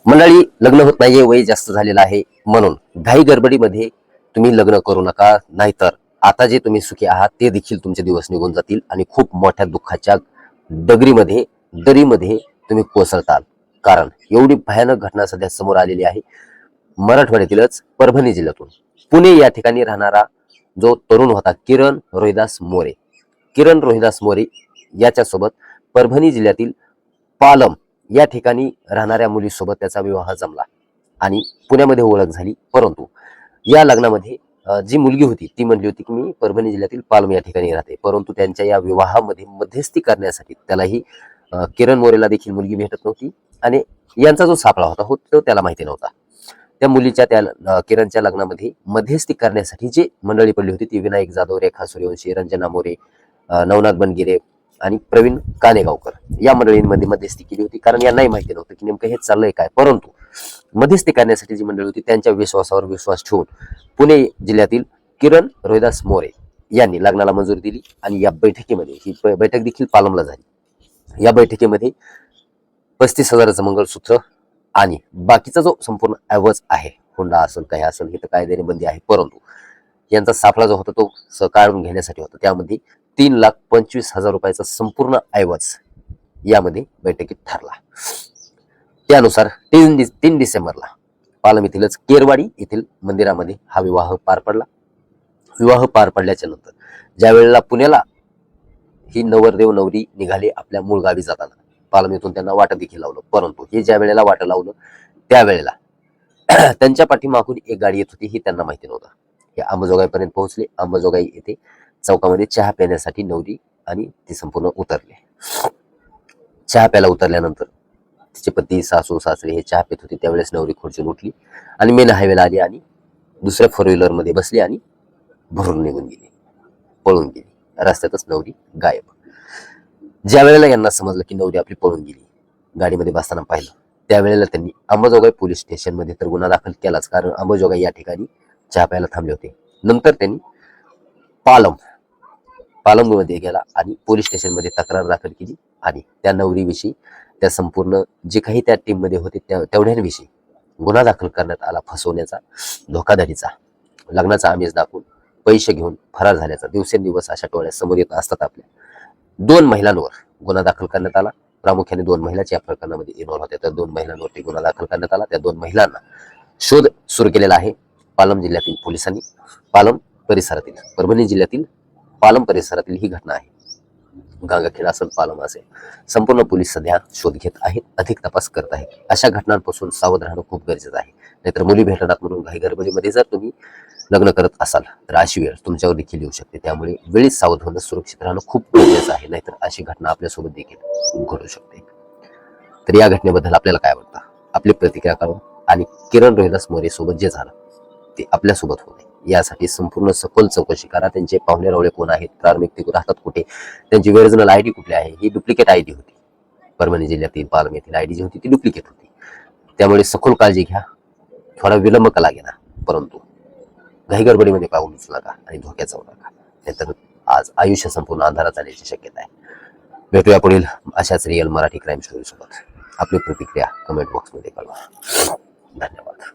मंडळी, लग्न होत नाहीये, वय जास्त झालेलं आहे, म्हणून घाई गडबडीमध्ये तुम्ही लग्न करू नका. नाहीतर आता जे तुम्ही सुखी आहात ते देखील तुमचे दिवस निघून जातील आणि खूप मोठ्या दुःखाच्या डगरीमध्ये दरीमध्ये तुम्ही कोसळताल. कारण एवढी भयानक घटना सध्या समोर आलेली आहे. मराठवाड्यातीलच परभणी जिल्ह्यातून पुणे या ठिकाणी राहणारा जो तरुण होता किरण रोहिदास मोरे. किरण रोहिदास मोरे याच्यासोबत परभणी जिल्ह्यातील पालम या ठिकाणी राहणाऱ्या मुलीसोबत त्याचा विवाह जमला आणि पुण्यामध्ये ओळख झाली. परंतु या लग्नामध्ये जी मुलगी होती ती म्हणली होती की मी परभणी जिल्ह्यातील पालम या ठिकाणी राहते. परंतु त्यांच्या या विवाहामध्ये मध्यस्थी करण्यासाठी त्यालाही किरण मोरेला देखील मुलगी भेटत नव्हती आणि यांचा जो सापळा होता तो त्याला माहिती नव्हता. त्या मुलीच्या त्या किरणच्या लग्नामध्ये मध्यस्थी करण्यासाठी जी मंडळी पडली होती ती विनायक जाधव, रेखा सूर्यवंशी, रंजना मोरे, नवनाथ बनगिरे आणि प्रवीण कानेगावकर या मंडळींमध्ये मध्यस्थी केली होती. कारण यांनाही माहिती नव्हतं की नेमकं हे चाललंय काय. परंतु मध्यस्थी करण्यासाठी जी मंडळी होती त्यांच्या विश्वासावर विश्वास ठेवून पुणे जिल्ह्यातील किरण रोहिदास मोरे यांनी लग्नाला मंजुरी दिली आणि या बैठकीमध्ये ही बैठक देखील पालमला झाली. या बैठकीमध्ये 35,000चं मंगळसूत्र आणि बाकीचा जो संपूर्ण ऐवज आहे, हुंडा असेल काही असेल, हे तर कायद्याने बंदी आहे, परंतु यांचा सापळा जो होता तो काढून घेण्यासाठी होता. त्यामध्ये 3,25,000 रुपयाचा संपूर्ण ऐवज यामध्ये बैठकीत ठरला. त्यानुसार 3 डिसेंबरला पालम येथीलच केरवाडी येथील मंदिरामध्ये हा विवाह पार पडला. विवाह पार पडल्याच्या नंतर ज्या वेळेला पुण्याला ही नवरदेव नवरी निघाले आपल्या मूळ गावी जाताना, पालम येथून त्यांना वाटं देखील लावलं. परंतु हे ज्या वेळेला वाटं लावलं त्यावेळेला त्यांच्या पाठीमागून एक गाडी येत होती ही त्यांना माहिती नव्हतं. हे अंबाजोगाईपर्यंत पोहोचले. अंबाजोगाई येथे चौकामध्ये चहा पिण्यासाठी नवरी आणि ती संपूर्ण उतरले. चहा प्यायला उतरल्यानंतर तिचे पती, सासू सासरे हे चहा पित होते. त्यावेळेस नवरी खुर्चीन उठली आणि मेन हायवेला आली आणि दुसऱ्या 4 व्हीलर मध्ये बसली आणि भरून निघून गेली, पळून गेली. रस्त्यातच नवरी गायब. ज्या वेळेला यांना समजलं की नवरी आपली पळून गेली, गाडीमध्ये बसताना पाहिलं, त्यावेळेला त्यांनी अंबाजोगाई पोलीस स्टेशन मध्ये तर गुन्हा दाखल केलाच, कारण अंबाजोगाई या ठिकाणी चहा प्यायला थांबले होते. नंतर त्यांनी पालम मध्ये गेला आणि पोलीस स्टेशन मध्ये तक्रार दाखल केली आणि त्या नवरीविषयी, त्या संपूर्ण जे काही त्या टीम मध्ये होते तेवढ्यांविषयी गुन्हा दाखल करण्यात आला. फसवण्याचा, धोकाधडीचा, लग्नाचा आमिष दाखवून पैसे घेऊन फरार झाल्याचा दिवसेंदिवस अशा टोळ्या समोर येत असतात. आपल्या 2 महिलांवर गुन्हा दाखल करण्यात आला. प्रामुख्याने 2 महिलाच या प्रकरणामध्ये इन्व्हॉल्व होत्या. तर 2 महिलांवरती गुन्हा दाखल करण्यात आला. त्या 2 महिलांना शोध सुरू केलेला आहे पालम जिल्ह्यातील पोलिसांनी. पालम परिसरातील, परभणी जिल्ह्यातील पालम परिसरातील ही घटना आहे. गंगाखेड असेल, पालम असेल, संपूर्ण पोलीस सध्या शोध घेत आहेत, अधिक तपास करत आहेत. अशा घटनांपासून सावध राहणं खूप गरजेचं आहे. नाहीतर मुली भेटणार म्हणून घाई गडबडीमध्ये जर तुम्ही लग्न करत असाल तर अशी वेळ तुमच्यावर देखील येऊ शकते. त्यामुळे वेळीच सावध होणं, सुरक्षित राहणं खूप गरजेचं आहे. नाहीतर अशी घटना आपल्यासोबत देखील घडू शकते. तर या घटनेबद्दल आपल्याला काय वाटतं, आपली प्रतिक्रिया करून आणि किरण रोहिदास मोरे सोबत जे झालं ते आपल्यासोबत होते यासाठी संपूर्ण सखोल चौकशी करा. त्यांचे पाहुणे रावळे कोण आहेत, प्राथमिक ते राहतात कुठे, त्यांची ओरिजिनल आयडी कुठली आहे. ही डुप्लिकेट आयडी होती. परभणी जिल्ह्यातील पालम येथील आयडी जी होती ती डुप्लिकेट होती. त्यामुळे सखोल काळजी घ्या. थोडा विलंब का लागेना, परंतु घाई गडबडीमध्ये पाऊल उचलू नका आणि धोक्यात जाऊ नका. नाहीतर आज आयुष्य संपूर्ण अंधारात जाण्याची शक्यता आहे. भेटूया पुढील अशाच रिअल मराठी क्राईम स्टोरी सोबत. आपली प्रतिक्रिया कमेंट बॉक्समध्ये कळवा. धन्यवाद.